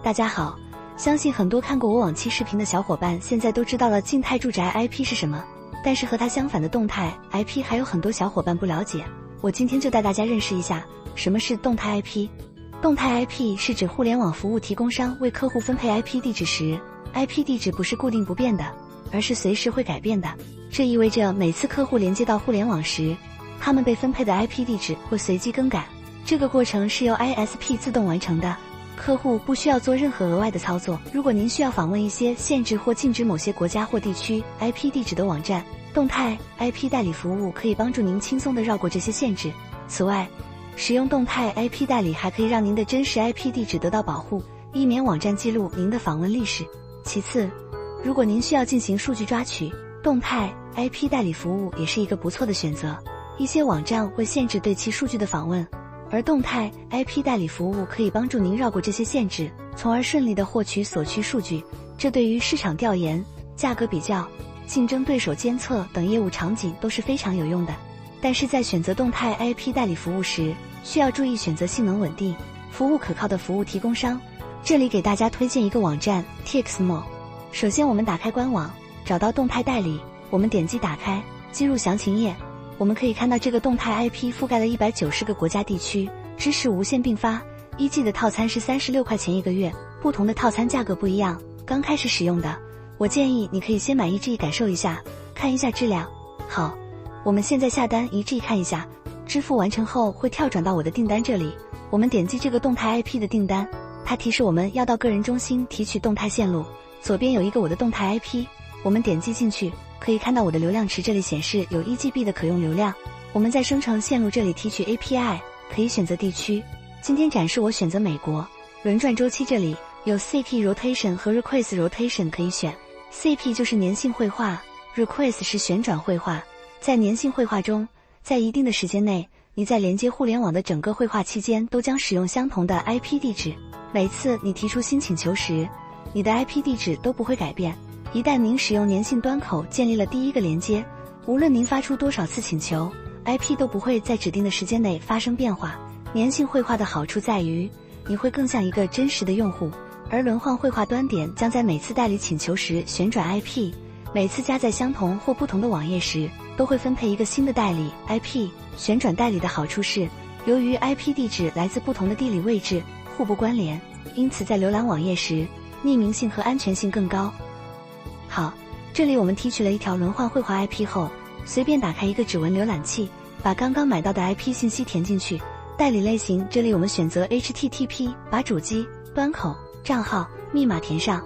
大家好，相信很多看过我往期视频的小伙伴现在都知道了静态住宅 IP 是什么，但是和它相反的动态 IP 还有很多小伙伴不了解。我今天就带大家认识一下什么是动态 IP。动态 IP 是指互联网服务提供商为客户分配 IP 地址时， IP 地址不是固定不变的，而是随时会改变的。这意味着每次客户连接到互联网时，他们被分配的 IP 地址会随机更改，这个过程是由 ISP 自动完成的，客户不需要做任何额外的操作。如果您需要访问一些限制或禁止某些国家或地区 IP 地址的网站，动态 IP 代理服务可以帮助您轻松地绕过这些限制。此外，使用动态 IP 代理还可以让您的真实 IP 地址得到保护，以免网站记录您的访问历史。其次，如果您需要进行数据抓取，动态 IP 代理服务也是一个不错的选择。一些网站会限制对其数据的访问，而动态 IP 代理服务可以帮助您绕过这些限制，从而顺利地获取所需数据。这对于市场调研、价格比较、竞争对手监测等业务场景都是非常有用的。但是在选择动态 IP 代理服务时，需要注意选择性能稳定、服务可靠的服务提供商。这里给大家推荐一个网站 TXMO。首先我们打开官网，找到动态代理，我们点击打开，进入详情页。我们可以看到这个动态 IP 覆盖了190个国家地区，支持无线并发，1G 的套餐是36块钱1个月，不同的套餐价格不一样。刚开始使用的，我建议你可以先买1G 感受一下，看一下质量。好，我们现在下单1G 看一下，支付完成后会跳转到我的订单这里，我们点击这个动态 IP 的订单，它提示我们要到个人中心提取动态线路，左边有一个我的动态 IP， 我们点击进去，可以看到我的流量池这里显示有1GB 的可用流量。我们在生成线路这里提取 API， 可以选择地区。今天展示我选择美国。轮转周期这里有 CP Rotation 和 Request Rotation 可以选。CP 就是粘性绘画， Request 是旋转绘画。在粘性绘画中，在一定的时间内，你在连接互联网的整个绘画期间都将使用相同的 IP 地址。每次你提出新请求时，你的 IP 地址都不会改变。一旦您使用粘性端口建立了第一个连接，无论您发出多少次请求， IP 都不会在指定的时间内发生变化。粘性绘画的好处在于，你会更像一个真实的用户，而轮换绘画端点将在每次代理请求时旋转 IP， 每次加载相同或不同的网页时，都会分配一个新的代理 IP。 旋转代理的好处是，由于 IP 地址来自不同的地理位置，互不关联，因此在浏览网页时，匿名性和安全性更高。好，这里我们提取了一条轮换绘画 IP 后，随便打开一个指纹浏览器，把刚刚买到的 IP 信息填进去。代理类型，这里我们选择 HTTP， 把主机、端口、账号、密码填上。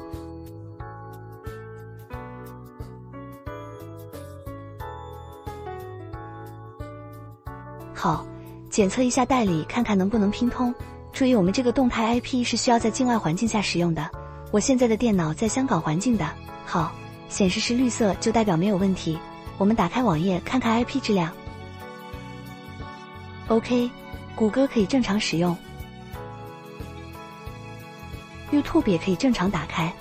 好，检测一下代理，看看能不能拼通。注意我们这个动态 IP 是需要在境外环境下使用的，我现在的电脑在香港环境的。好，显示是绿色就代表没有问题。我们打开网页看看 IP 质量。OK， 谷歌可以正常使用， YouTube 也可以正常打开。